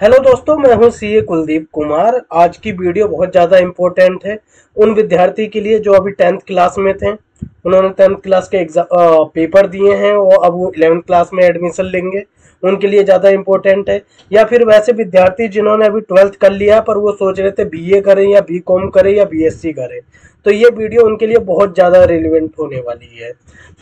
Hello दोस्तों, मैं हूं सीए कुलदीप कुमार। आज की वीडियो बहुत ज़्यादा इम्पोर्टेंट है उन विद्यार्थी के लिए जो अभी 10th क्लास में थे। उन्होंने 10th क्लास के एग्जाम पेपर दिए हैं और अब वो 11th क्लास में एडमिशन लेंगे, उनके लिए ज़्यादा इम्पोर्टेंट है। या फिर वैसे विद्यार्थी जिन्होंने अभी 12th कर लिया है पर वो सोच रहे थे बीए करें या बीकॉम करें या बीएससी करें, तो ये वीडियो उनके लिए बहुत ज़्यादा रिलेवेंट होने वाली है।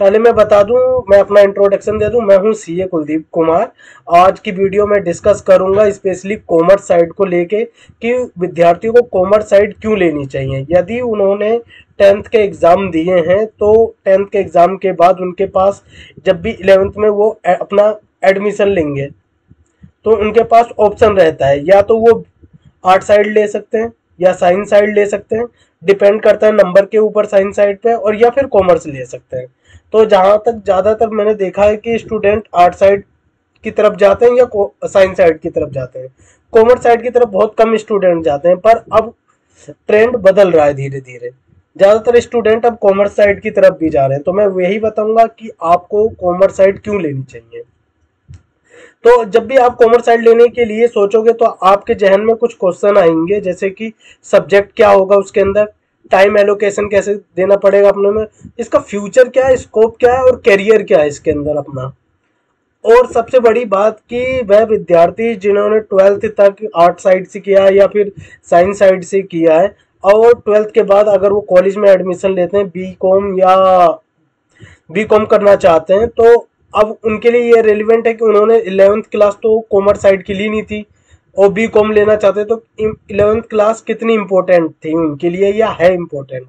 पहले मैं बता दूं, मैं अपना इंट्रोडक्शन दे दूं। मैं हूं सीए कुलदीप कुमार। आज की वीडियो में डिस्कस करूंगा स्पेशली कॉमर्स साइड को लेके कि विद्यार्थियों को कॉमर्स साइड क्यों लेनी चाहिए। यदि उन्होंने 10th के एग्ज़ाम दिए हैं तो 10th के एग्ज़ाम के बाद उनके पास जब भी 11th में वो अपना एडमिशन लेंगे तो उनके पास ऑप्शन रहता है, या तो वो आर्ट साइड ले सकते हैं या साइंस साइड ले सकते हैं। डिपेंड करता है नंबर के ऊपर साइंस साइड पे, और या फिर कॉमर्स ले सकते हैं। तो जहाँ तक ज़्यादातर मैंने देखा है कि स्टूडेंट आर्ट साइड की तरफ जाते हैं या साइंस साइड की तरफ जाते हैं। कॉमर्स साइड की तरफ बहुत कम स्टूडेंट जाते हैं, पर अब ट्रेंड बदल रहा है धीरे धीरे। ज़्यादातर स्टूडेंट अब कॉमर्स साइड की तरफ भी जा रहे हैं, तो मैं यही बताऊंगा कि आपको कॉमर्स साइड क्यों लेनी चाहिए। तो जब भी आप कॉमर्स साइड लेने के लिए सोचोगे तो आपके जहन में कुछ क्वेश्चन आएंगे, जैसे कि सब्जेक्ट क्या होगा उसके अंदर, टाइम एलोकेशन कैसे देना पड़ेगा अपने में, इसका फ्यूचर क्या है, स्कोप क्या है और करियर क्या है इसके अंदर अपना। और सबसे बड़ी बात कि वह विद्यार्थी जिन्होंने 12th तक आर्ट साइड से किया है या फिर साइंस साइड से किया है, और 12th के बाद अगर वो कॉलेज में एडमिशन लेते हैं बीकॉम या बीकॉम करना चाहते हैं, तो अब उनके लिए ये रेलिवेंट है कि उन्होंने 11th क्लास तो कॉमर्स साइड की ली नहीं थी और बीकॉम लेना चाहते तो 11th क्लास कितनी इंपॉर्टेंट थी उनके लिए या है इम्पोर्टेंट।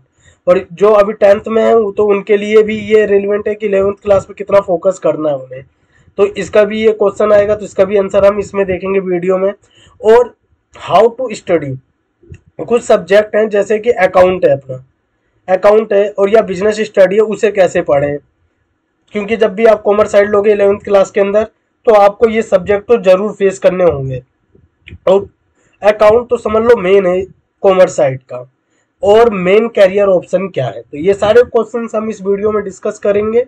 और जो अभी 10th में है तो उनके लिए भी ये रेलिवेंट है कि 11th क्लास पे कितना फोकस करना है उन्हें। तो इसका भी ये क्वेश्चन आएगा, तो इसका भी आंसर हम इसमें देखेंगे वीडियो में। और हाउ टू स्टडी, कुछ सब्जेक्ट हैं जैसे कि अकाउंट है, अपना अकाउंट है और या बिजनेस स्टडी है, उसे कैसे पढ़ें। क्योंकि जब भी आप कॉमर्स साइड लोगे 11th क्लास के अंदर तो आपको ये सब्जेक्ट तो जरूर फेस करने होंगे। और अकाउंट तो समझ लो मेन है कॉमर्स साइड का। और मेन कैरियर ऑप्शन क्या है, तो ये सारे क्वेश्चंस हम इस वीडियो में डिस्कस करेंगे।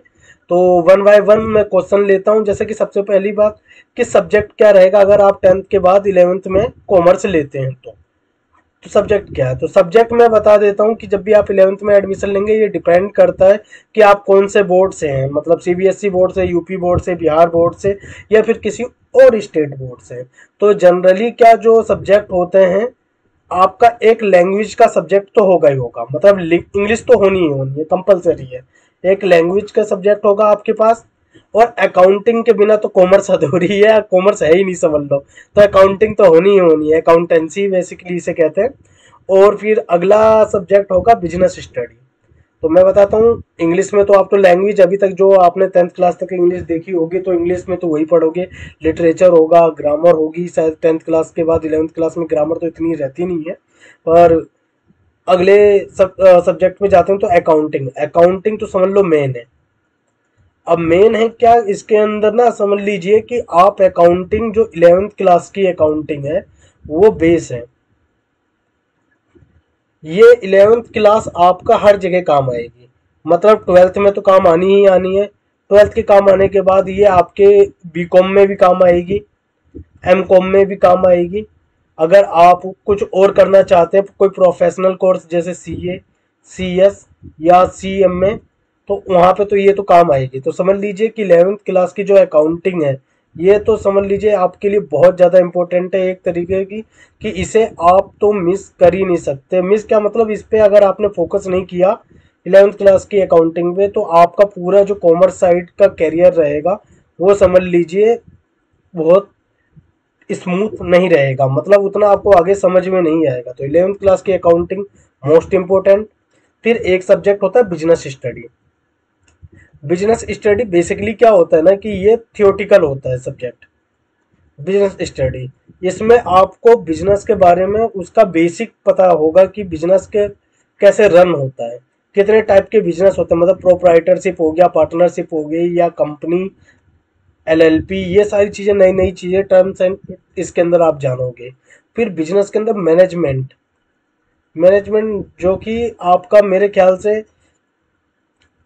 तो वन बाय वन मैं क्वेश्चन लेता हूं। जैसे कि सबसे पहली बात कि सब्जेक्ट क्या रहेगा अगर आप 10th के बाद 11th में कॉमर्स लेते हैं तो सब्जेक्ट क्या है। तो सब्जेक्ट मैं बता देता हूँ कि जब भी आप 11th में एडमिशन लेंगे ये डिपेंड करता है कि आप कौन से बोर्ड से हैं, मतलब सीबीएसई बोर्ड से, यूपी बोर्ड से, बिहार बोर्ड से या फिर किसी और स्टेट बोर्ड से। तो जनरली क्या जो सब्जेक्ट होते हैं, आपका एक लैंग्वेज का सब्जेक्ट तो होगा ही होगा, मतलब इंग्लिश तो होनी ही होनी है, कंपलसरी है। एक लैंग्वेज का सब्जेक्ट होगा आपके पास। और अकाउंटिंग के बिना तो कॉमर्स अधूरी है, कॉमर्स है ही नहीं समझ लो। तो अकाउंटिंग तो होनी ही होनी है, अकाउंटेंसी बेसिकली इसे कहते हैं। और फिर अगला सब्जेक्ट होगा बिजनेस स्टडी। तो मैं बताता हूँ इंग्लिश में तो आप तो लैंग्वेज अभी तक जो आपने 10th क्लास तक इंग्लिश देखी होगी तो इंग्लिश में तो वही पढ़ोगे। लिटरेचर होगा, ग्रामर होगी, शायद 10th क्लास के बाद 11th क्लास में ग्रामर तो इतनी रहती नहीं है। पर अगले सब्जेक्ट में जाते हैं तो अकाउंटिंग। अकाउंटिंग तो समझ लो मेन है। अब मेन है क्या इसके अंदर ना, समझ लीजिए कि आप अकाउंटिंग जो 11th क्लास की अकाउंटिंग है वो बेस है। ये 11th क्लास आपका हर जगह काम आएगी, मतलब 12th में तो काम आनी ही आनी है। 12th के काम आने के बाद ये आपके बीकॉम में भी काम आएगी, एमकॉम में भी काम आएगी। अगर आप कुछ और करना चाहते हैं, कोई प्रोफेशनल कोर्स जैसे सीए, सीएस या सीएमए, तो वहाँ पे तो ये तो काम आएगी। तो समझ लीजिए कि 11th क्लास की जो अकाउंटिंग है ये तो समझ लीजिए आपके लिए बहुत ज़्यादा इंपॉर्टेंट है एक तरीके की, कि इसे आप तो मिस कर ही नहीं सकते। मिस क्या मतलब, इस पे अगर आपने फोकस नहीं किया 11th क्लास की अकाउंटिंग पे तो आपका पूरा जो कॉमर्स साइड का करियर रहेगा वो समझ लीजिए बहुत स्मूथ नहीं रहेगा, मतलब उतना आपको आगे समझ में नहीं आएगा। तो 11th क्लास की अकाउंटिंग मोस्ट इंपॉर्टेंट। फिर एक सब्जेक्ट होता है business study. Business study basically क्या होता है ना कि ये थियोटिकल होता है सब्जेक्ट बिजनेस स्टडी। इसमें आपको बिजनेस के बारे में उसका बेसिक पता होगा कि बिजनेस के कैसे रन होता है, कितने टाइप के बिजनेस होते हैं, मतलब प्रोप्राइटरशिप हो गया, पार्टनरशिप हो गई या कंपनी, एलएलपी, ये सारी चीज़ें नई नई चीज़ें टर्म्स एंड इसके अंदर आप जानोगे। फिर बिजनेस के अंदर मैनेजमेंट, मैनेजमेंट जो कि आपका मेरे ख्याल से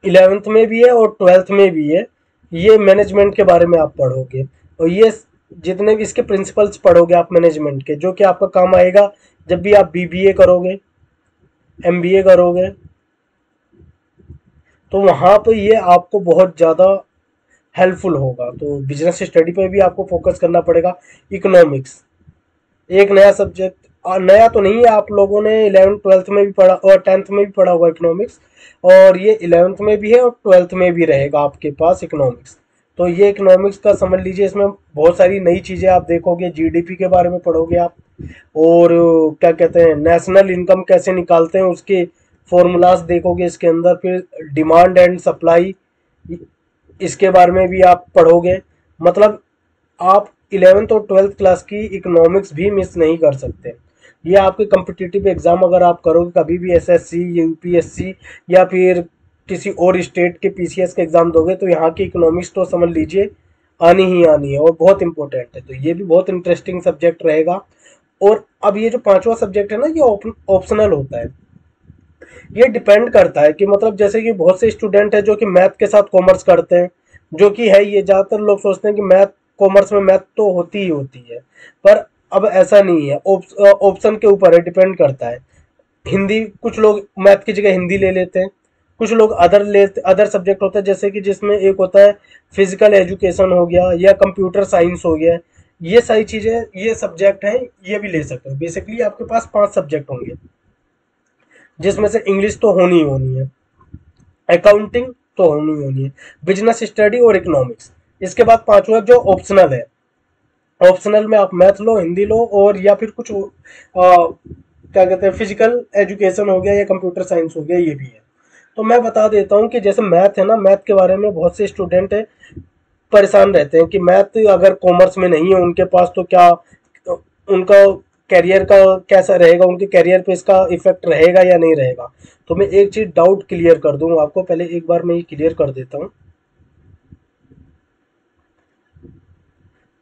11th में भी है और 12th में भी है। ये मैनेजमेंट के बारे में आप पढ़ोगे। और ये जितने भी इसके प्रिंसिपल्स पढ़ोगे आप मैनेजमेंट के, जो कि आपका काम आएगा जब भी आप बीबीए करोगे, एमबीए करोगे, तो वहाँ पे ये आपको बहुत ज़्यादा हेल्पफुल होगा। तो बिजनेस स्टडी पे भी आपको फोकस करना पड़ेगा। इकोनॉमिक्स एक नया सब्जेक्ट, नया तो नहीं है, आप लोगों ने 11th 12th में भी पढ़ा और 10th में भी पढ़ा होगा इकोनॉमिक्स, और ये 11th में भी है और 12th में भी रहेगा आपके पास इकोनॉमिक्स। तो ये इकोनॉमिक्स का समझ लीजिए, इसमें बहुत सारी नई चीज़ें आप देखोगे, जीडीपी के बारे में पढ़ोगे आप, और क्या कहते हैं नेशनल इनकम कैसे निकालते हैं उसके फॉर्मूलाज देखोगे इसके अंदर, फिर डिमांड एंड सप्लाई इसके बारे में भी आप पढ़ोगे। मतलब आप 11th और 12th क्लास की इकोनॉमिक्स भी मिस नहीं कर सकते। ये आपके कम्पिटिटिव एग्जाम अगर आप करोगे कभी भी, एसएससी, यूपीएससी या फिर किसी और स्टेट के पीसीएस के एग्जाम दोगे, तो यहाँ की इकोनॉमिक्स तो समझ लीजिए आनी ही आनी है और बहुत इंपॉर्टेंट है। तो ये भी बहुत इंटरेस्टिंग सब्जेक्ट रहेगा। और अब ये जो पांचवा सब्जेक्ट है ना, ये ऑप्शनल होता है। ये डिपेंड करता है कि मतलब जैसे कि बहुत से स्टूडेंट है जो कि मैथ के साथ कॉमर्स करते हैं, जो कि है, ये ज़्यादातर लोग सोचते हैं कि मैथ, कॉमर्स में मैथ तो होती ही होती है, पर अब ऐसा नहीं है। ऑप्शन के ऊपर है, डिपेंड करता है। हिंदी, कुछ लोग मैथ की जगह हिंदी ले लेते हैं, कुछ लोग अदर सब्जेक्ट होता है, जैसे कि जिसमें एक होता है फिजिकल एजुकेशन हो गया या कंप्यूटर साइंस हो गया। ये सारी चीज़ें, ये सब्जेक्ट हैं, ये भी ले सकते हो। बेसिकली आपके पास 5 सब्जेक्ट होंगे, जिसमें से इंग्लिश तो होनी ही होनी है, अकाउंटिंग तो होनी ही होनी है, बिजनेस स्टडी और इकोनॉमिक्स। इसके बाद पांचवा जो ऑप्शनल है, ऑप्शनल में आप मैथ लो, हिंदी लो, और या फिर कुछ क्या कहते हैं फिजिकल एजुकेशन हो गया या कंप्यूटर साइंस हो गया, ये भी है। तो मैं बता देता हूँ कि जैसे मैथ है ना, मैथ के बारे में बहुत से स्टूडेंट है परेशान रहते हैं कि मैथ अगर कॉमर्स में नहीं है उनके पास तो क्या उनका कैरियर का कैसा रहेगा, उनके कैरियर पे इसका इफेक्ट रहेगा या नहीं रहेगा। तो मैं एक चीज़ डाउट क्लियर कर दूँ आपको, पहले एक बार मैं ये क्लियर कर देता हूँ।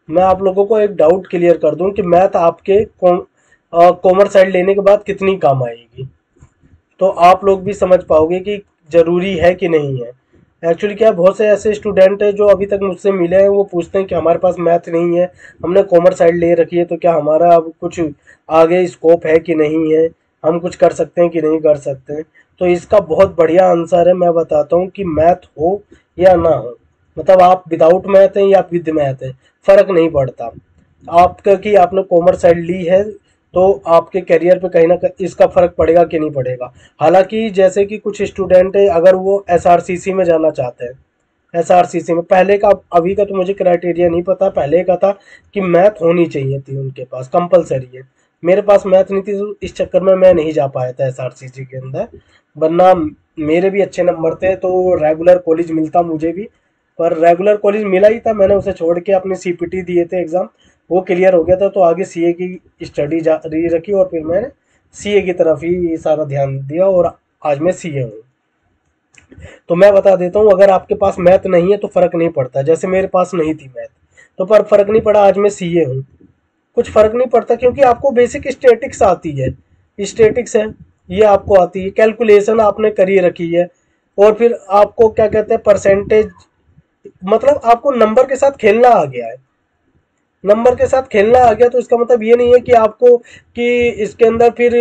मैं आप लोगों को एक डाउट क्लियर कर दूं कि मैथ आपके कॉमर्स साइड लेने के बाद कितनी काम आएगी, तो आप लोग भी समझ पाओगे कि ज़रूरी है कि नहीं है। एक्चुअली क्या, बहुत से ऐसे स्टूडेंट हैं जो अभी तक मुझसे मिले हैं, वो पूछते हैं कि हमारे पास मैथ नहीं है, हमने कॉमर्स साइड ले रखी है, तो क्या हमारा अब कुछ आगे स्कोप है कि नहीं है, हम कुछ कर सकते हैं कि नहीं कर सकते हैं। तो इसका बहुत बढ़िया आंसर है, मैं बताता हूँ कि मैथ हो या ना हो, मतलब आप विदाउट मैथ हैं या विद मैथ है, फ़र्क नहीं पड़ता। आपका कि आपने कॉमर्स साइड ली है तो आपके करियर पे कहीं ना कहीं इसका फ़र्क पड़ेगा कि नहीं पड़ेगा। हालांकि जैसे कि कुछ स्टूडेंट है, अगर वो एसआरसीसी में जाना चाहते हैं, एसआरसीसी में पहले का, अभी का तो मुझे क्राइटेरिया नहीं पता, पहले का था कि मैथ होनी चाहिए थी उनके पास, कंपलसरी है। मेरे पास मैथ नहीं थी, तो इस चक्कर में मैं नहीं जा पाया था एसआरसीसी के अंदर, वरना मेरे भी अच्छे नंबर थे तो रेगुलर कॉलेज मिलता मुझे भी। पर रेगुलर कॉलेज मिला ही था, मैंने उसे छोड़ के अपने सीपीटी दिए थे एग्ज़ाम, वो क्लियर हो गया था, तो आगे सीए की स्टडी जारी रखी और फिर मैंने सीए की तरफ ही सारा ध्यान दिया और आज मैं सीए हूँ। तो मैं बता देता हूँ, अगर आपके पास मैथ नहीं है तो फ़र्क नहीं पड़ता, जैसे मेरे पास नहीं थी मैथ, तो पर फ़र्क नहीं पड़ा, आज मैं सीए हूँ, कुछ फ़र्क नहीं पड़ता, क्योंकि आपको बेसिक स्टैटिक्स आती है, स्टैटिक्स है ये आपको आती है, कैलकुलेशन आपने करी रखी है, और फिर आपको क्या कहते हैं परसेंटेज, मतलब आपको नंबर के साथ खेलना आ गया है। नंबर के साथ खेलना आ गया तो इसका मतलब ये नहीं है कि आपको कि इसके अंदर फिर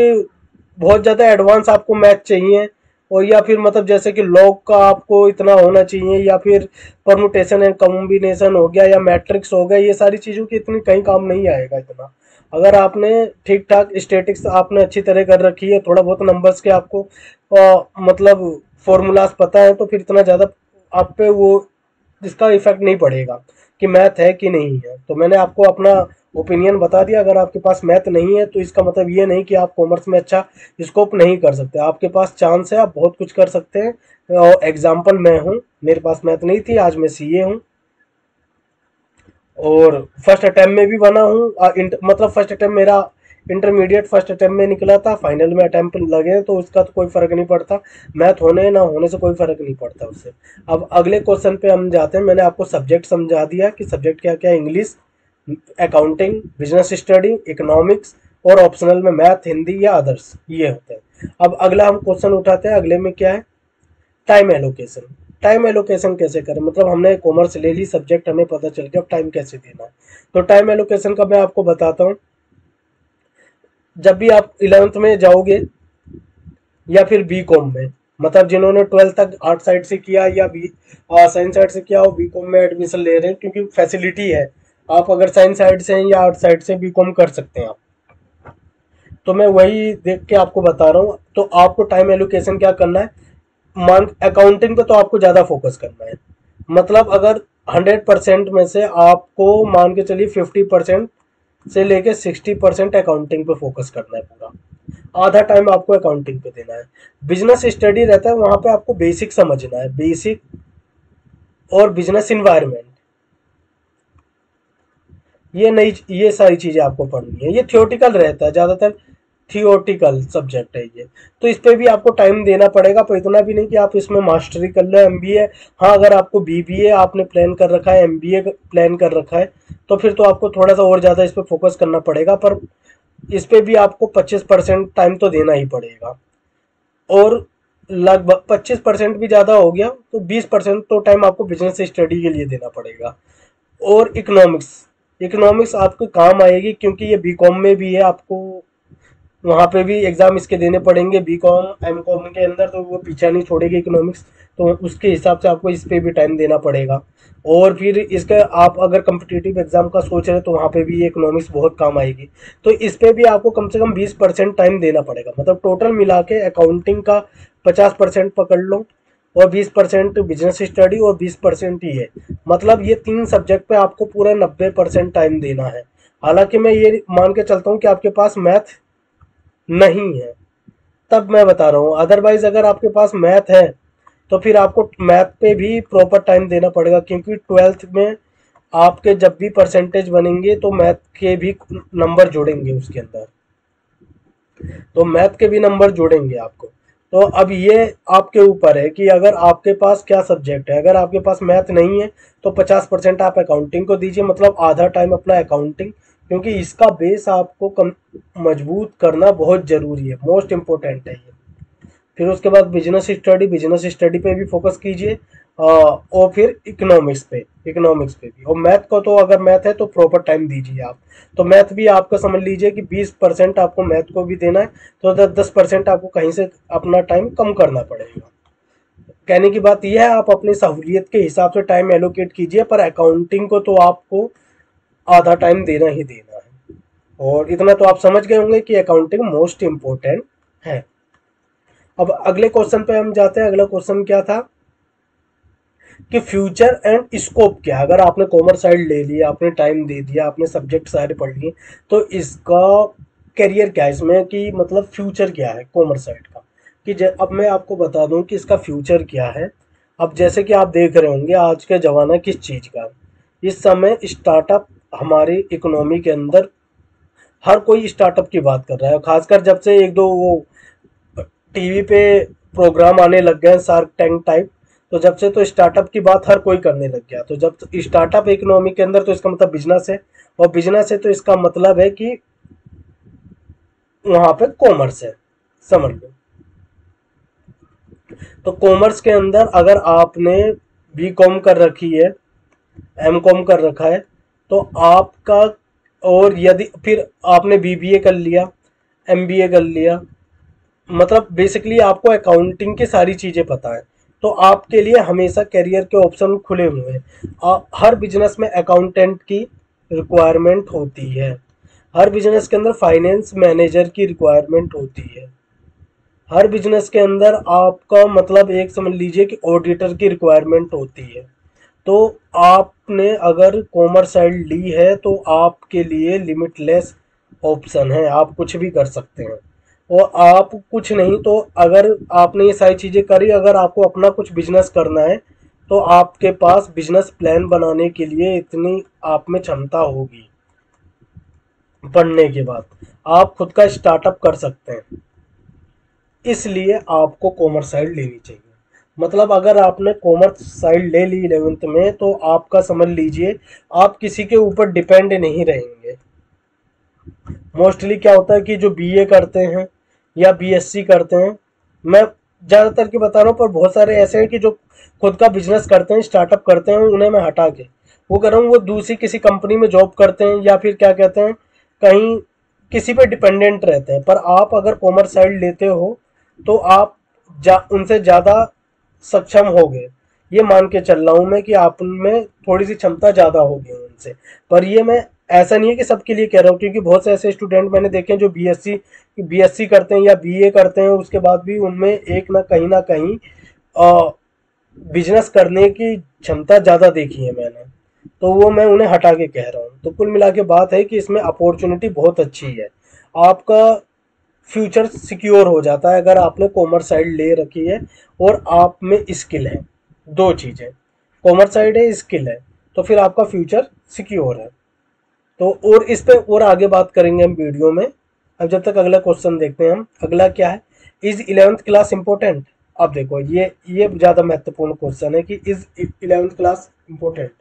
बहुत ज़्यादा एडवांस आपको मैथ चाहिए, और या फिर मतलब जैसे कि लॉग का आपको इतना होना चाहिए, या फिर परमुटेशन एंड कॉम्बिनेशन हो गया या मैट्रिक्स हो गया, ये सारी चीज़ों की इतनी कहीं काम नहीं आएगा इतना। अगर आपने ठीक ठाक स्टेटिक्स आपने अच्छी तरह कर रखी है, थोड़ा बहुत नंबर्स के आपको मतलब फॉर्मूलाज पता है, तो फिर इतना ज़्यादा आप पे वो इसका इफेक्ट नहीं पड़ेगा कि मैथ है कि नहीं है। तो मैंने आपको अपना ओपिनियन बता दिया। अगर आपके पास मैथ नहीं है तो इसका मतलब ये नहीं कि आप कॉमर्स में अच्छा स्कोप नहीं कर सकते, आपके पास चांस है, आप बहुत कुछ कर सकते हैं। एग्जाम्पल मैं हूँ, मेरे पास मैथ नहीं थी, आज मैं सीए हूँ, और फर्स्ट अटैम्प्ट में भी बना हूँ। मतलब फर्स्ट अटैम्प्ट मेरा इंटरमीडिएट फर्स्ट अटैम्प्ट में निकला था, फाइनल में अटैम्प्ट लगे, तो उसका तो कोई फ़र्क नहीं पड़ता, मैथ होने ना होने से कोई फ़र्क नहीं पड़ता उससे। अब अगले क्वेश्चन पे हम जाते हैं। मैंने आपको सब्जेक्ट समझा दिया कि सब्जेक्ट क्या क्या है, English, accounting, business study, economics, और ऑप्शनल में मैथ, हिंदी या अदर्स, ये होते हैं। अब अगला हम क्वेश्चन उठाते हैं, अगले में क्या है, टाइम एलोकेशन। टाइम एलोकेशन कैसे करें, मतलब हमने कॉमर्स ले ली, सब्जेक्ट हमें पता चल गया, अब टाइम कैसे देना है। तो टाइम एलोकेशन का मैं आपको बताता हूँ। जब भी आप 11th में जाओगे या फिर बी कॉम में, मतलब जिन्होंने 12th तक आर्ट साइड से किया या बी साइंस साइड से किया, वो बी कॉम में एडमिशन ले रहे हैं क्योंकि फैसिलिटी है। आप अगर साइंस साइड से हैं या आर्ट साइड से बी कॉम कर सकते हैं आप। तो मैं वही देख के आपको बता रहा हूँ। तो आपको टाइम एलोकेशन क्या करना है, मान अकाउंटिंग पे तो आपको ज़्यादा फोकस करना है। मतलब अगर 100% में से आपको मान के चलिए 50% से लेके 60% अकाउंटिंग पे फोकस करना है पूरा। आधा टाइम आपको अकाउंटिंग पे देना है। बिजनेस स्टडी रहता है, वहां पे आपको बेसिक समझना है, बेसिक और बिजनेस इन्वायरमेंट, ये सारी चीजें आपको पढ़नी है। ये थियोटिकल रहता है, ज्यादातर थियोटिकल सब्जेक्ट है ये। तो इस पे भी आपको टाइम देना पड़ेगा, पर इतना भी नहीं कि आप इसमें मास्टरी कर लो। एमबीए, हाँ अगर आपको बीबीए आपने प्लान कर रखा है, एमबीए प्लान कर रखा है, तो फिर तो आपको थोड़ा सा और ज़्यादा इस पे फोकस करना पड़ेगा। पर इस पे भी आपको 25% टाइम तो देना ही पड़ेगा। और लगभग 25% भी ज़्यादा हो गया तो 20% तो टाइम आपको बिजनेस स्टडी के लिए देना पड़ेगा। और इकोनॉमिक्स, इकोनॉमिक्स आपको काम आएगी क्योंकि ये बीकॉम में भी है, आपको वहाँ पे भी एग्जाम इसके देने पड़ेंगे बीकॉम एमकॉम के अंदर, तो वो पीछा नहीं छोड़ेगी इकोनॉमिक्स। तो उसके हिसाब से आपको इस पे भी टाइम देना पड़ेगा। और फिर इसका आप अगर कम्पिटिटिव एग्जाम का सोच रहे हैं तो वहाँ पे भी ये इकोनॉमिक्स बहुत काम आएगी। तो इस पे भी आपको कम से कम 20% टाइम देना पड़ेगा। मतलब टोटल मिला के अकाउंटिंग का 50% पकड़ लो, और 20% बिजनेस स्टडी और 20% ही है। मतलब ये 3 सब्जेक्ट पे आपको पूरा 90% टाइम देना है। हालांकि मैं ये मान के चलता हूँ कि आपके पास मैथ नहीं है, तब मैं बता रहा हूँ। अदरवाइज अगर आपके पास मैथ है तो फिर आपको मैथ पे भी प्रॉपर टाइम देना पड़ेगा, क्योंकि 12th में आपके जब भी परसेंटेज बनेंगे तो मैथ के भी नंबर जोड़ेंगे उसके अंदर, तो मैथ के भी नंबर जोड़ेंगे आपको। तो अब ये आपके ऊपर है कि अगर आपके पास क्या सब्जेक्ट है। अगर आपके पास मैथ नहीं है तो 50% आप अकाउंटिंग को दीजिए, मतलब आधा टाइम अपना अकाउंटिंग, क्योंकि इसका बेस आपको मजबूत करना बहुत ज़रूरी है, मोस्ट इम्पोर्टेंट है ये। फिर उसके बाद बिजनेस स्टडी पे भी फोकस कीजिए, और फिर इकोनॉमिक्स पे भी। और मैथ को तो अगर मैथ है तो प्रॉपर टाइम दीजिए आप। तो मैथ भी आपका समझ लीजिए कि 20% आपको मैथ को भी देना है, तो 10% आपको कहीं से अपना टाइम कम करना पड़ेगा। कहने की बात यह है, आप अपनी सहूलियत के हिसाब से टाइम एलोकेट कीजिए, पर अकाउंटिंग को तो आपको आधा टाइम देना ही देना है। और इतना तो आप समझ गए होंगे कि अकाउंटिंग मोस्ट इम्पोर्टेंट है। अब अगले क्वेश्चन पे हम जाते हैं। अगला क्वेश्चन क्या था कि फ्यूचर एंड स्कोप क्या है। अगर आपने कॉमर्स साइड ले लिया, आपने टाइम दे दिया, आपने सब्जेक्ट सारे पढ़ लिए, तो इसका करियर क्या है इसमें, कि मतलब फ्यूचर क्या है कॉमर्स साइड का। कि अब मैं आपको बता दूं कि इसका फ्यूचर क्या है। अब जैसे कि आप देख रहे होंगे आज का ज़माना किस चीज़ का, इस समय स्टार्टअप हमारी इकोनॉमी के अंदर हर कोई स्टार्टअप की बात कर रहा है। खासकर जब से एक दो वो टीवी पे प्रोग्राम आने लग गए शार्क टैंक टाइप, तो जब से तो स्टार्टअप की बात हर कोई करने लग गया। तो जब स्टार्टअप इकोनॉमी के अंदर, तो इसका मतलब बिजनेस है, और बिजनेस है तो इसका मतलब है कि वहां पे कॉमर्स है, समझ लो। तो कॉमर्स के अंदर अगर आपने बी कॉम कर रखी है, एम कॉम कर रखा है, तो आपका, और यदि फिर आपने बीबीए कर लिया, एमबीए कर लिया, मतलब बेसिकली आपको अकाउंटिंग की सारी चीज़ें पता है, तो आपके लिए हमेशा करियर के ऑप्शन खुले हुए हैं। हर बिजनेस में अकाउंटेंट की रिक्वायरमेंट होती है, हर बिजनेस के अंदर फाइनेंस मैनेजर की रिक्वायरमेंट होती है, हर बिजनेस के अंदर आपका मतलब एक समझ लीजिए कि ऑडिटर की रिक्वायरमेंट होती है। तो आपने अगर कॉमर्स साइड ली है तो आपके लिए लिमिटलेस ऑप्शन है, आप कुछ भी कर सकते हैं। और आप कुछ नहीं तो अगर आपने ये सारी चीज़ें करी, अगर आपको अपना कुछ बिजनेस करना है तो आपके पास बिजनेस प्लान बनाने के लिए इतनी आप में क्षमता होगी, पढ़ने के बाद आप खुद का स्टार्टअप कर सकते हैं। इसलिए आपको कॉमर्स साइड लेनी चाहिए। मतलब अगर आपने कॉमर्स साइड ले ली 11th में, तो आपका समझ लीजिए आप किसी के ऊपर डिपेंड नहीं रहेंगे। मोस्टली क्या होता है कि जो बीए करते हैं या बीएससी करते हैं, मैं ज़्यादातर की बता रहा हूँ, पर बहुत सारे ऐसे हैं कि जो खुद का बिजनेस करते हैं, स्टार्टअप करते हैं, उन्हें मैं हटा के वो कर रहा हूँ, वो दूसरी किसी कंपनी में जॉब करते हैं या फिर क्या कहते हैं कहीं किसी पे डिपेंडेंट रहते हैं। पर आप अगर कॉमर्स साइड लेते हो तो आप उनसे ज़्यादा सक्षम होगे, ये मान के चल रहा हूँ मैं कि आप उनमें थोड़ी सी क्षमता ज़्यादा होगी उनसे। पर ये मैं ऐसा नहीं है कि सबके लिए कह रहा हूँ, क्योंकि बहुत से ऐसे स्टूडेंट मैंने देखे हैं जो बीएससी करते हैं या बीए करते हैं, उसके बाद भी उनमें एक ना कहीं बिजनेस करने की क्षमता ज़्यादा देखी है मैंने। तो वो मैं उन्हें हटा के कह रहा हूँ। तो कुल मिला के बात है कि इसमें अपॉर्चुनिटी बहुत अच्छी है, आपका फ्यूचर सिक्योर हो जाता है अगर आपने कॉमर्स साइड ले रखी है और आप में स्किल है। दो चीज़ें, कॉमर्स साइड है, स्किल है, तो फिर आपका फ्यूचर सिक्योर है। तो और इस पे और आगे बात करेंगे हम वीडियो में। अब जब तक अगला क्वेश्चन देखते हैं हम। अगला क्या है, इज 11th क्लास इंपॉर्टेंट। अब देखो ये ज़्यादा महत्वपूर्ण क्वेश्चन है कि इज 11th क्लास इंपॉर्टेंट।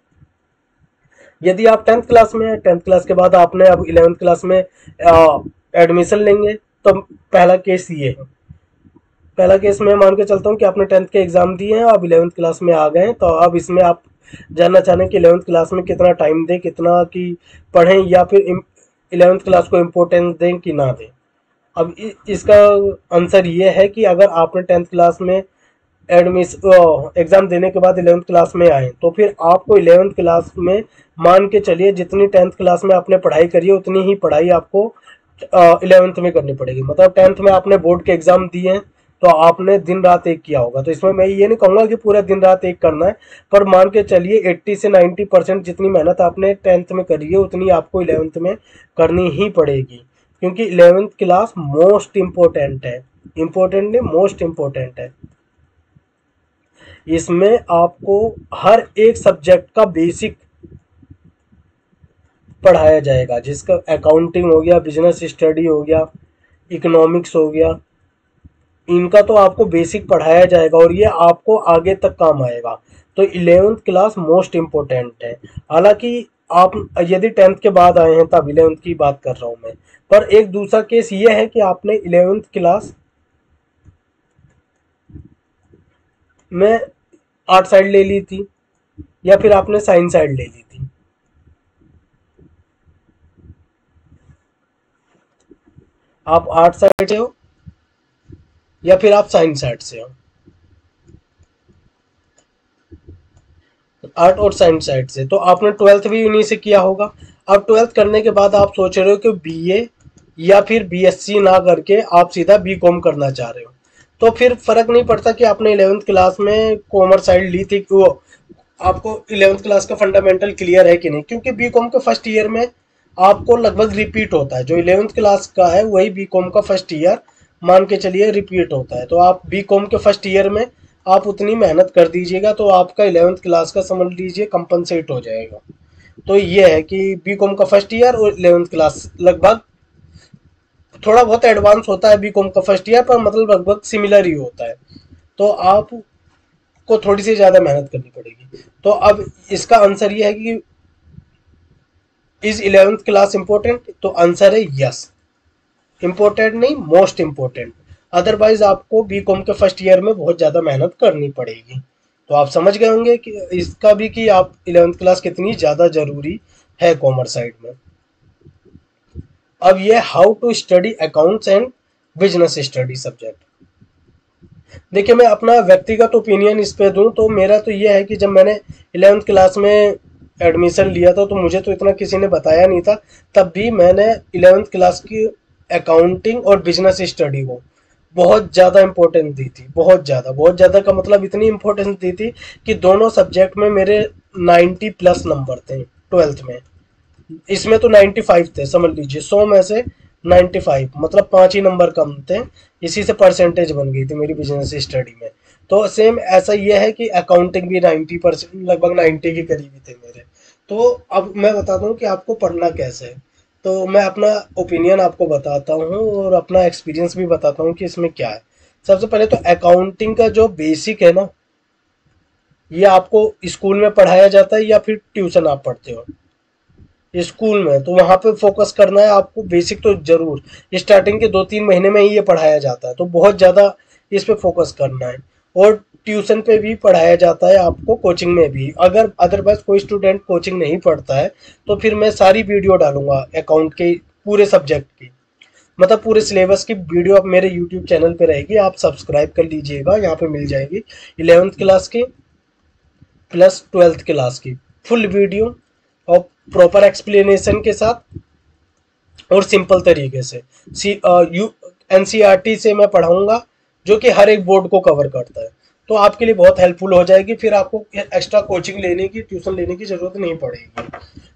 यदि आप 10th क्लास में हैं, 10th क्लास के बाद आपने अब 11th क्लास में एडमिशन लेंगे, तो पहला केस ये है। पहला केस मैं मान के चलता हूँ कि आपने 10th के एग्जाम दिए हैं, अब 11th क्लास में आ गए हैं, तो अब इसमें आप जानना चाह रहे हैं कि 11th क्लास में कितना टाइम दें, कितना की पढ़ें, या फिर 11th क्लास को इम्पोर्टेंस दें कि ना दें। अब इसका आंसर ये है कि अगर आपने 10th क्लास में एग्जाम देने के बाद 11th क्लास में आए, तो फिर आपको 11th क्लास में मान के चलिए जितनी 10th क्लास में आपने पढ़ाई करी है उतनी ही पढ़ाई आपको 11th में करनी पड़ेगी। मतलब 10th में आपने बोर्ड के एग्जाम दिए हैं तो आपने दिन रात एक किया होगा, तो इसमें मैं ये नहीं कहूँगा कि पूरा दिन रात एक करना है, पर मान के चलिए 80 से 90% जितनी मेहनत आपने 10th में करी है उतनी आपको 11th में करनी ही पड़ेगी, क्योंकि 11th क्लास मोस्ट इम्पोर्टेंट है। इम्पोर्टेंट नहीं, मोस्ट इम्पोर्टेंट है। इसमें आपको हर एक सब्जेक्ट का बेसिक पढ़ाया जाएगा, जिसका अकाउंटिंग हो गया, बिजनेस स्टडी हो गया, इकोनॉमिक्स हो गया, इनका तो आपको बेसिक पढ़ाया जाएगा और ये आपको आगे तक काम आएगा। तो 11th क्लास मोस्ट इम्पोर्टेंट है। हालांकि आप यदि 10th के बाद आए हैं तब 11th की बात कर रहा हूँ मैं। पर एक दूसरा केस ये है कि आपने 11th क्लास में आर्ट साइड ले ली थी या फिर आपने साइंस साइड ले ली थी। आप आर्ट साइड से हो या फिर आप साइंस साइड से हो, आर्ट और साइंस साइड से, तो आपने 12th भी उन्हीं से किया होगा। अब 12th करने के बाद आप सोच रहे हो कि बीए या फिर बीएससी ना करके आप सीधा बीकॉम करना चाह रहे हो, तो फिर फर्क नहीं पड़ता कि आपने 11th क्लास में कॉमर्स साइड ली थी, वो आपको 11th क्लास का फंडामेंटल क्लियर है कि नहीं, क्योंकि बीकॉम के फर्स्ट ईयर में आपको लगभग रिपीट होता है। जो 11th क्लास का है वही बीकॉम का फर्स्ट ईयर मान के चलिए रिपीट होता है। तो आप बीकॉम के फर्स्ट ईयर में आप उतनी मेहनत कर दीजिएगा तो आपका 11th क्लास का समझ लीजिए कंपनसेट हो जाएगा। तो ये है कि बीकॉम का फर्स्ट ईयर और 11th क्लास लगभग, थोड़ा बहुत एडवांस होता है बीकॉम का फर्स्ट ईयर, पर मतलब लगभग सिमिलर ही होता है। तो आप को थोड़ी सी ज़्यादा मेहनत करनी पड़ेगी। तो अब इसका आंसर ये है कि इज 11th क्लास इंपॉर्टेंट, तो आंसर है यस। इंपॉर्टेंट नहीं, मोस्ट इंपॉर्टेंट। अदरवाइज आपको बीकॉम के फर्स्ट ईयर में बहुत ज़्यादा मेहनत करनी पड़ेगी। तो आप समझ गए होंगे कि इसका भी कि आप 11th क्लास कितनी ज़्यादा ज़रूरी है कॉमर्स साइड में। अब ये how to study accounts and business study subject. देखिए मैं अपना व्यक्तिगत ओपिनियन इस पे दूं तो मेरा तो ये है कि जब मैंने 11th क्लास में एडमिशन लिया था तो मुझे तो इतना किसी ने बताया नहीं था, तब भी मैंने 11th क्लास की अकाउंटिंग और बिजनेस स्टडी को बहुत ज़्यादा इम्पोर्टेंस दी थी। बहुत ज़्यादा का मतलब इतनी इम्पोर्टेंस दी थी कि दोनों सब्जेक्ट में मेरे 90+ नंबर थे 12th में। इसमें तो 95 थे, समझ लीजिए 100 में से 95, मतलब 5 ही नंबर कम थे। इसी से परसेंटेज बन गई थी मेरी बिजनेस स्टडी में। तो सेम ऐसा ये है कि अकाउंटिंग भी 90%, लगभग 90 के करीब ही थे मेरे। तो अब मैं बताता हूँ कि आपको पढ़ना कैसे है। तो मैं अपना ओपिनियन आपको बताता हूँ और अपना एक्सपीरियंस भी बताता हूँ कि इसमें क्या है। सबसे पहले तो अकाउंटिंग का जो बेसिक है ना, ये आपको स्कूल में पढ़ाया जाता है या फिर ट्यूशन आप पढ़ते हो स्कूल में, तो वहाँ पे फोकस करना है आपको। बेसिक तो जरूर स्टार्टिंग के 2-3 महीने में ही ये पढ़ाया जाता है, तो बहुत ज़्यादा इस पे फोकस करना है। और ट्यूशन पे भी पढ़ाया जाता है आपको, कोचिंग में भी। अगर अदरवाइज कोई स्टूडेंट कोचिंग नहीं पढ़ता है तो फिर मैं सारी वीडियो डालूंगा अकाउंट के पूरे सब्जेक्ट की, मतलब पूरे सिलेबस की वीडियो आप मेरे यूट्यूब चैनल पे रहेगी, आप सब्सक्राइब कर लीजिएगा, यहाँ पे मिल जाएगी 11th क्लास की प्लस 12th क्लास की फुल वीडियो और प्रॉपर एक्सप्लेनेशन के साथ और सिंपल तरीके से। एनसीईआरटी से मैं पढ़ाऊंगा जो कि हर एक बोर्ड को कवर करता है, तो आपके लिए बहुत हेल्पफुल हो जाएगी। फिर आपको एक्स्ट्रा कोचिंग लेने की, ट्यूशन लेने की जरूरत नहीं पड़ेगी,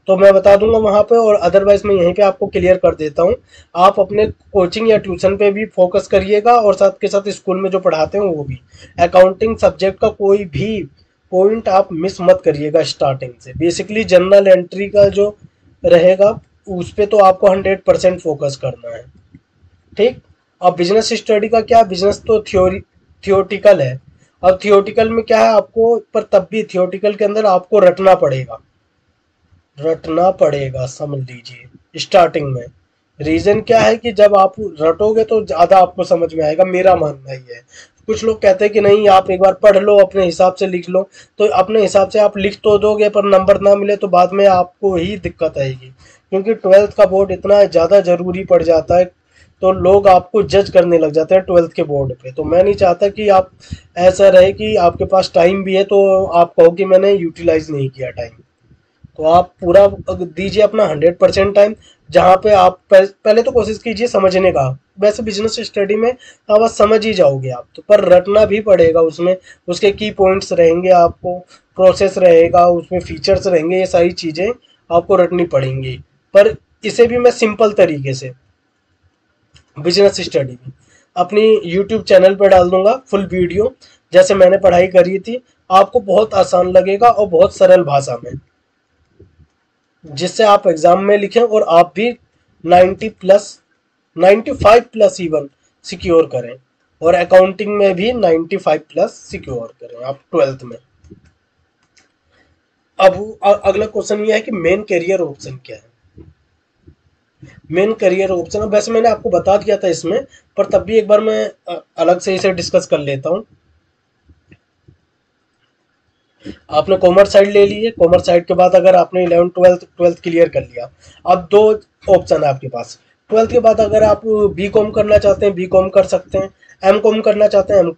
तो मैं बता दूंगा वहाँ पे। और अदरवाइज मैं यहीं पे आपको क्लियर कर देता हूँ, आप अपने कोचिंग या ट्यूशन पे भी फोकस करिएगा और साथ के साथ स्कूल में जो पढ़ाते हैं वो भी। अकाउंटिंग सब्जेक्ट का कोई भी पॉइंट आप मिस मत करिएगा स्टार्टिंग से। बेसिकली जनरल एंट्री का जो रहेगा उस पे तो आपको 100% फोकस करना है, ठीक। अब बिजनेस स्टडी का क्या, बिजनेस तो थियोटिकल है। अब थियोटिकल में क्या है आपको, पर तब भी थियोटिकल के अंदर आपको रटना पड़ेगा, समझ लीजिए स्टार्टिंग में। रीजन क्या है कि जब आप रटोगे तो ज्यादा आपको समझ में आएगा, मेरा मानना ही है। कुछ लोग कहते हैं कि नहीं आप एक बार पढ़ लो, अपने हिसाब से लिख लो, तो अपने हिसाब से आप लिख तो दोगे पर नंबर ना मिले तो बाद में आपको ही दिक्कत आएगी, क्योंकि 12th का बोर्ड इतना ज़्यादा ज़रूरी पड़ जाता है, तो लोग आपको जज करने लग जाते हैं 12th के बोर्ड पे। तो मैं नहीं चाहता कि आप ऐसा रहे कि आपके पास टाइम भी है तो आप कहो कि मैंने यूटिलाइज नहीं किया टाइम। तो आप पूरा दीजिए अपना 100% टाइम, जहाँ पे आप पहले तो कोशिश कीजिए समझने का। वैसे बिजनेस स्टडी में आप बस समझ ही जाओगे आप तो, पर रटना भी पड़ेगा उसमें, उसके की पॉइंट्स रहेंगे, आपको प्रोसेस रहेगा, उसमें फीचर्स रहेंगे, ये सारी चीज़ें आपको रटनी पड़ेंगी। पर इसे भी मैं सिंपल तरीके से बिजनेस स्टडी में अपनी यूट्यूब चैनल पर डाल दूंगा फुल वीडियो, जैसे मैंने पढ़ाई करी थी। आपको बहुत आसान लगेगा और बहुत सरल भाषा में, जिससे आप एग्जाम में लिखें और आप भी 90 प्लस 95 प्लस इवन सिक्योर करें, और अकाउंटिंग में भी 95 प्लस सिक्योर करें आप 12th में। अब अगला क्वेश्चन ये है कि मेन करियर ऑप्शन क्या है। मेन करियर ऑप्शन, वैसे मैंने आपको बता दिया था इसमें, पर तब भी एक बार मैं अलग से इसे डिस्कस कर लेता हूँ। आपने कॉमर्स साइड ले ली है, कॉमर्स साइड के बाद अगर आपने 11 ट्वेल्थ क्लियर कर लिया, अब दो ऑप्शन है आपके पास। 12th के बाद अगर आप बी कॉम करना चाहते हैं बी कॉम कर सकते हैं, एम कॉम करना चाहते हैं एम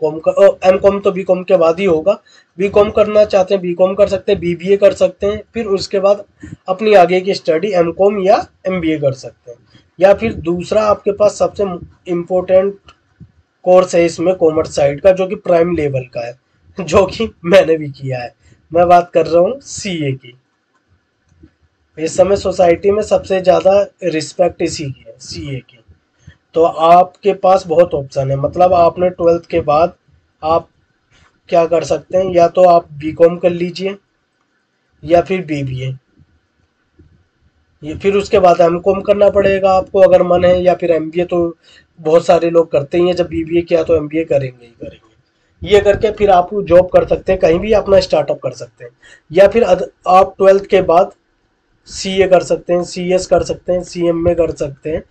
कॉम तो बी कॉम के बाद ही होगा, बी कॉम करना चाहते हैं बी कॉम कर सकते हैं, बीबीए कर सकते हैं, फिर उसके बाद अपनी आगे की स्टडी एम कॉम या एमबीए कर सकते हैं। या फिर दूसरा आपके पास सबसे इम्पोर्टेंट कोर्स है इसमें कॉमर्स साइड का, जो कि प्राइम लेवल का है, जो कि मैंने भी किया है। मैं बात कर रहा हूँ सीए की। इस समय सोसाइटी में सबसे ज़्यादा रिस्पेक्ट इसी की है, सीए की। तो आपके पास बहुत ऑप्शन है, मतलब आपने 12th के बाद आप क्या कर सकते हैं, या तो आप बीकॉम कर लीजिए या फिर बीबीए, ये फिर उसके बाद एमकॉम करना पड़ेगा आपको अगर मन है, या फिर एमबीए तो बहुत सारे लोग करते ही हैं, जब बीबीए किया तो एमबीए करेंगे ही करेंगे। ये करके फिर आप जॉब कर सकते हैं, कहीं भी अपना स्टार्टअप कर सकते हैं, या फिर आप 12th के बाद सीए कर सकते हैं, सीएस कर सकते हैं, सीएमए कर सकते हैं,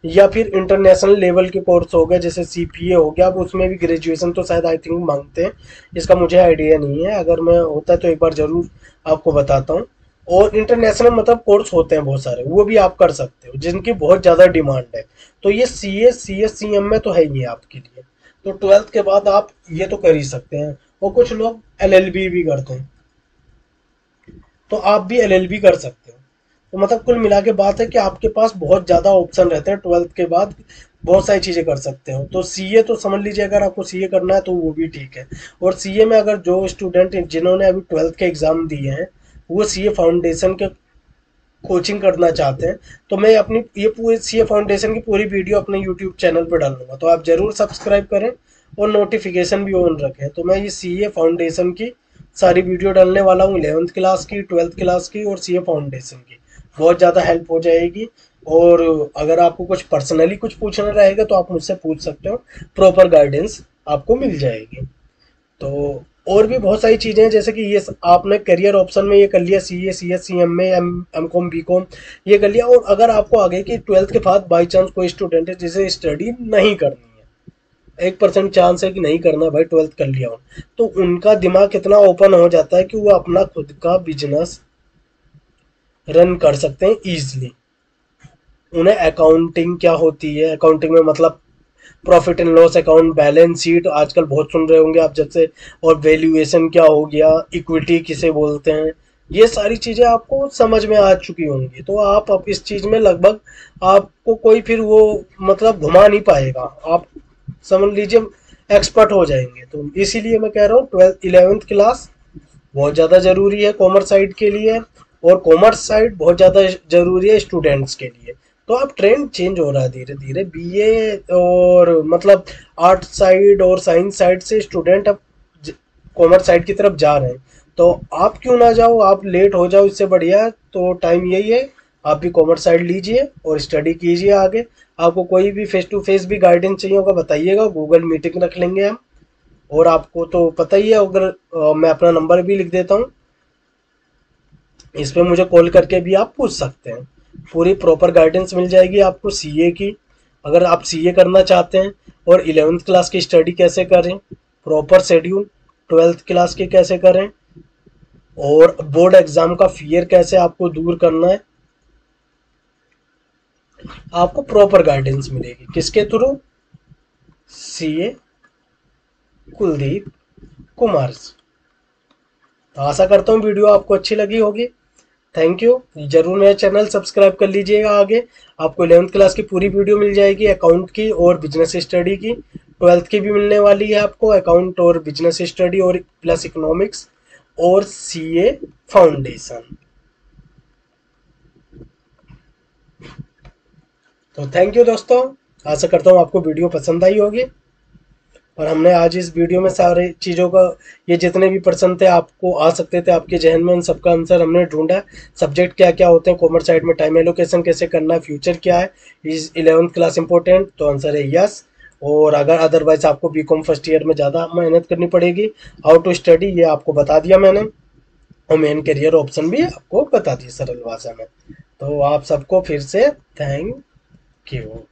या फिर इंटरनेशनल लेवल के कोर्स हो गए जैसे सीपीए हो गया। अब उसमें भी ग्रेजुएशन तो शायद आई थिंक मांगते हैं, इसका मुझे आइडिया नहीं है, अगर मैं होता है तो एक बार ज़रूर आपको बताता हूँ। और इंटरनेशनल मतलब कोर्स होते हैं बहुत सारे, वो भी आप कर सकते हो जिनकी बहुत ज़्यादा डिमांड है। तो ये सीए सीएस सीएमए तो है ही है आपके लिए, तो 12th के बाद आप ये तो कर ही सकते हैं। और कुछ लोग एलएलबी भी करते हैं, तो आप भी एलएलबी कर सकते हो। तो मतलब कुल मिला के बात है कि आपके पास बहुत ज़्यादा ऑप्शन रहते हैं 12th के बाद, बहुत सारी चीज़ें कर सकते हो। तो सीए तो समझ लीजिए, अगर आपको सीए करना है तो वो भी ठीक है। और सीए में अगर जो स्टूडेंट जिन्होंने अभी 12th के एग्ज़ाम दिए हैं वो सीए फाउंडेशन के कोचिंग करना चाहते हैं, तो मैं अपनी ये पूरी सीए फाउंडेशन की पूरी वीडियो अपने यूट्यूब चैनल पर डालूंगा, तो आप ज़रूर सब्सक्राइब करें और नोटिफिकेशन भी ऑन रखें। तो मैं ये सीए फाउंडेशन की सारी वीडियो डालने वाला हूँ, 11th क्लास की, 12th क्लास की और सीए फाउंडेशन की। बहुत ज़्यादा हेल्प हो जाएगी। और अगर आपको कुछ पर्सनली कुछ पूछना रहेगा तो आप मुझसे पूछ सकते हो, प्रॉपर गाइडेंस आपको मिल जाएगी। तो और भी बहुत सारी चीज़ें हैं, जैसे कि ये आपने करियर ऑप्शन में ये कर लिया, CA CS CMA M com B com ये कर लिया। और अगर आपको आगे की 12th के बाद बाई चांस कोई स्टूडेंट है जिसे स्टडी नहीं करनी है, 1% चांस है कि नहीं करना भाई, 12th कर लिया हो, तो उनका दिमाग कितना ओपन हो जाता है कि वो अपना खुद का बिजनेस रन कर सकते हैं इजीली। उन्हें अकाउंटिंग क्या होती है, अकाउंटिंग में मतलब profit and loss account, balance sheet आजकल बहुत सुन रहे होंगे आप जब से, और वैल्यूएशन क्या हो गया, इक्विटी किसे बोलते हैं, ये सारी चीज़ें आपको समझ में आ चुकी होंगी। तो आप अब इस चीज़ में लगभग आपको कोई फिर वो मतलब घुमा नहीं पाएगा, आप समझ लीजिए एक्सपर्ट हो जाएंगे। तो इसीलिए मैं कह रहा हूँ 12th 11th क्लास बहुत ज़्यादा ज़रूरी है कॉमर्स साइड के लिए, और कॉमर्स साइड बहुत ज़्यादा ज़रूरी है स्टूडेंट्स के लिए। तो अब ट्रेंड चेंज हो रहा है धीरे धीरे, बीए और मतलब आर्ट साइड और साइंस साइड से स्टूडेंट अब कॉमर्स साइड की तरफ जा रहे हैं। तो आप क्यों ना जाओ, आप लेट हो जाओ इससे बढ़िया। तो टाइम यही है, आप भी कॉमर्स साइड लीजिए और स्टडी कीजिए आगे। आपको कोई भी फेस टू फेस भी गाइडेंस चाहिए होगा बताइएगा, गूगल मीटिंग रख लेंगे हम। और आपको तो पता ही है, अगर मैं अपना नंबर भी लिख देता हूँ, इस पे मुझे कॉल करके भी आप पूछ सकते हैं। पूरी प्रॉपर गाइडेंस मिल जाएगी आपको सीए की, अगर आप सीए करना चाहते हैं, और 11th क्लास की स्टडी कैसे करें, प्रॉपर शेड्यूल 12th क्लास की कैसे करें, और बोर्ड एग्जाम का फियर कैसे आपको दूर करना है, आपको प्रॉपर गाइडेंस मिलेगी। किसके थ्रू? सीए कुलदीप कुमार। तो आशा करता हूँ वीडियो आपको अच्छी लगी होगी। Thank you. जरूर मेरा चैनल सब्सक्राइब कर लीजिएगा। आगे आपको 11th क्लास की पूरी वीडियो मिल जाएगी, अकाउंट की और बिजनेस स्टडी की। 12th की भी मिलने वाली है आपको, अकाउंट और बिजनेस स्टडी और प्लस इकोनॉमिक्स और सीए फाउंडेशन। तो थैंक यू दोस्तों, आशा करता हूँ आपको वीडियो पसंद आई होगी। और हमने आज इस वीडियो में सारे चीज़ों का, ये जितने भी प्रश्न थे आपको आ सकते थे आपके जहन में, उन सबका आंसर हमने ढूंढा। सब्जेक्ट क्या क्या होते हैं कॉमर्स साइड में, टाइम एलोकेशन कैसे करना है, फ्यूचर क्या है, इज 11th क्लास इंपॉर्टेंट, तो आंसर है यस। और अगर अदरवाइज आपको बीकॉम फर्स्ट ईयर में ज़्यादा मेहनत करनी पड़ेगी, हाउ टू स्टडी ये आपको बता दिया मैंने, और मेन करियर ऑप्शन भी आपको बता दिया सरल भाषा में। तो आप सबको फिर से थैंक यू।